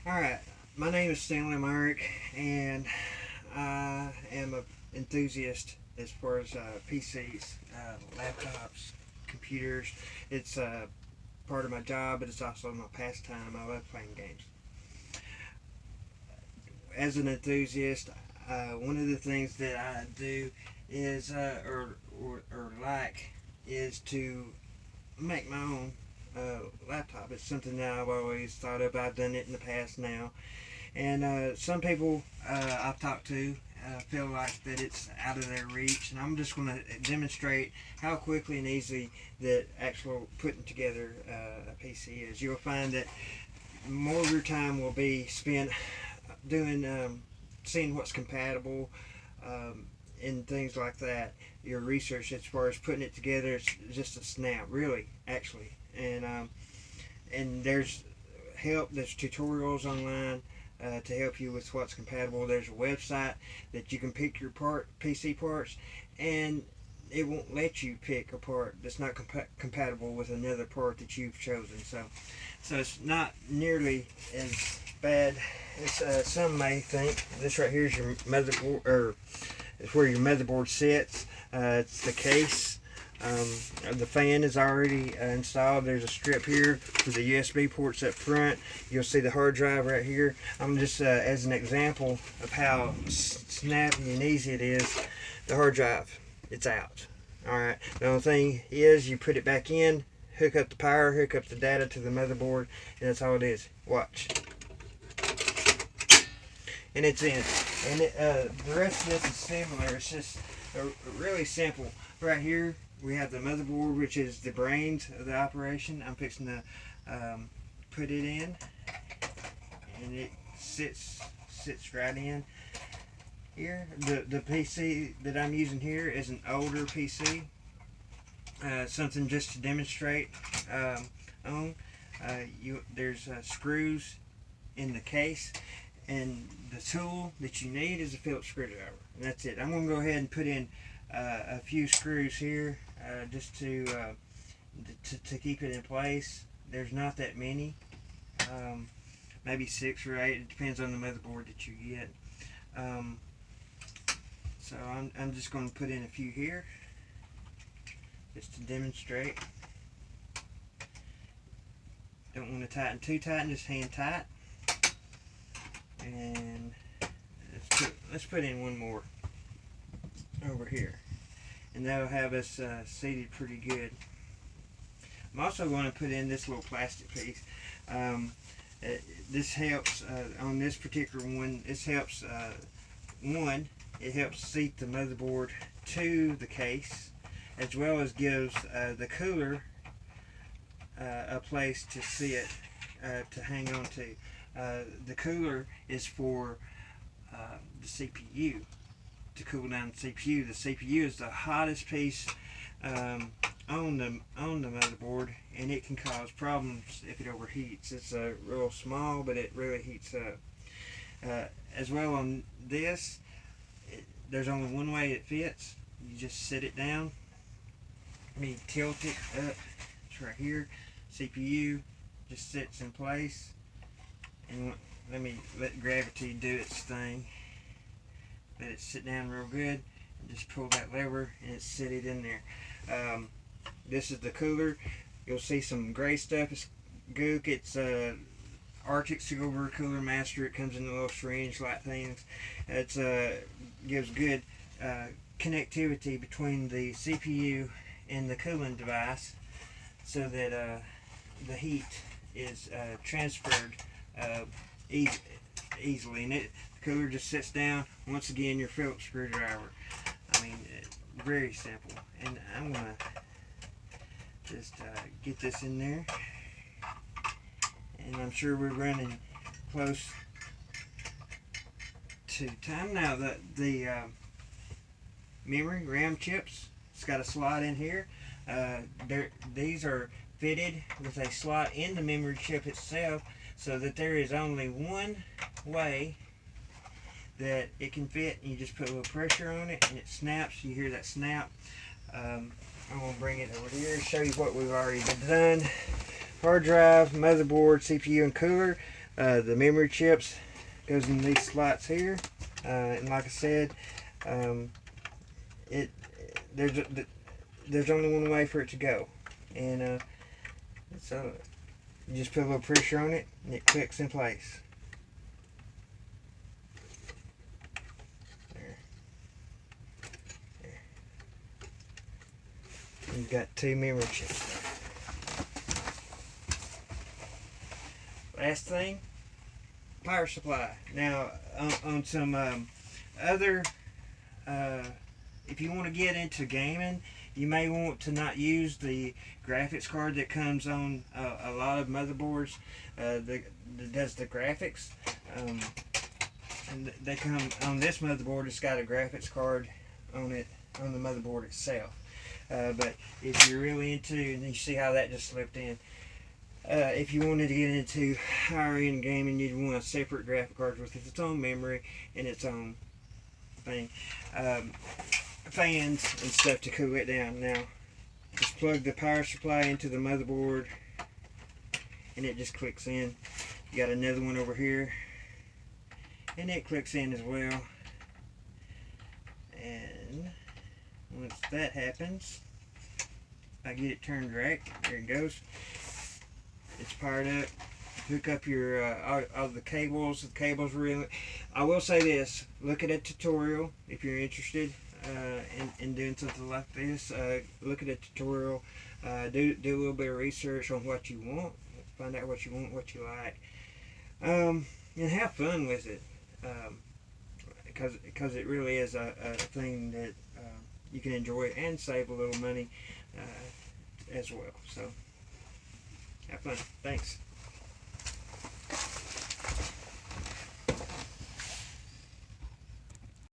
Alright, my name is Stanley Myrick, and I am an enthusiast as far as PCs, laptops, computers. It's part of my job, but it's also my pastime. I love playing games. As an enthusiast, one of the things that I do is, or like, is to make my own laptop. It's something that I've always thought of. I've done it in the past now. And some people I've talked to feel like that it's out of their reach, and I'm just going to demonstrate how quickly and easy that actual putting together a PC is. You'll find that more of your time will be spent doing, seeing what's compatible, and things like that. Your research as far as putting it together, it's just a snap, really, actually. And there's help, there's tutorials online to help you with what's compatible. There's a website that you can pick your PC parts, and it won't let you pick a part that's not compatible with another part that you've chosen. So it's not nearly as bad as some may think. This right here is your motherboard, or it's where your motherboard sits. It's the case. The fan is already installed. There's a strip here for the USB ports up front. You'll see the hard drive right here. I'm just as an example of how snappy and easy it is. The hard drive, it's out. Alright, the only thing is you put it back in, hook up the power, hook up the data to the motherboard, and that's all it is. Watch. And it's in. And the rest of this is similar. It's just really simple. Right here we have the motherboard, which is the brains of the operation. I'm fixing to put it in, and it sits right in here. The PC that I'm using here is an older PC. Something just to demonstrate on. There's screws in the case, and the tool that you need is a Phillips screwdriver, and that's it. I'm going to go ahead and put in a few screws here just to keep it in place. There's not that many, maybe 6 or 8. It depends on the motherboard that you get. So I'm just going to put in a few here just to demonstrate. Don't want to tighten too tight, just hand tight. And let's put in one more over here, and that'll have us seated pretty good. I'm also going to put in this little plastic piece. This helps on this particular one. This helps it helps seat the motherboard to the case, as well as gives the cooler a place to sit, to hang on to. The cooler is for the CPU, to cool down the CPU. The CPU is the hottest piece on the motherboard, and it can cause problems if it overheats. It's real small, but it really heats up. As well on this, there's only one way it fits. You just sit it down. Tilt it up. It's right here. CPU just sits in place. And let me let gravity do its thing. Let it sit down real good, and just pull that lever, and it's seated in there. This is the cooler. You'll see some gray stuff. It's gook. It's Arctic Silver Cooler Master. It comes in the little syringe like things. It gives good connectivity between the CPU and the cooling device, so that the heat is transferred easily, and the cooler just sits down. Once again, your Phillips screwdriver. Very simple. And I'm gonna just get this in there, and I'm sure we're running close to time now. The memory RAM chips, it's got a slot in here. These are fitted with a slot in the memory chip itself, so that there is only one way that it can fit, and you just put a little pressure on it and it snaps. You hear that snap. I'm going to bring it over here and show you what we've already done. Hard drive, motherboard, CPU, and cooler. The memory chips goes in these slots here, and like I said, it there's only one way for it to go, and so you just put a little pressure on it, and it clicks in place. There. You've got 2 memory chips there. Last thing, power supply. Now, on some other, if you want to get into gaming, you may want to not use the graphics card that comes on a lot of motherboards that does the graphics. And they come on this motherboard. It's got a graphics card on it, on the motherboard itself. But if you're really into, and you see how that just slipped in, if you wanted to get into higher end gaming, you'd want a separate graphic card with its own memory and its own thing, fans and stuff to cool it down. Now, just plug the power supply into the motherboard, and it just clicks in. You got another one over here, and it clicks in as well. And once that happens, I get it turned right. There it goes. It's powered up. Hook up your all the cables. The cables really. I will say this: look at a tutorial if you're interested in doing something like this. Look at a tutorial. Do a little bit of research on what you want. Find out what you want, what you like, and have fun with it. Because it really is a thing that you can enjoy and save a little money as well. So. Have fun. Thanks.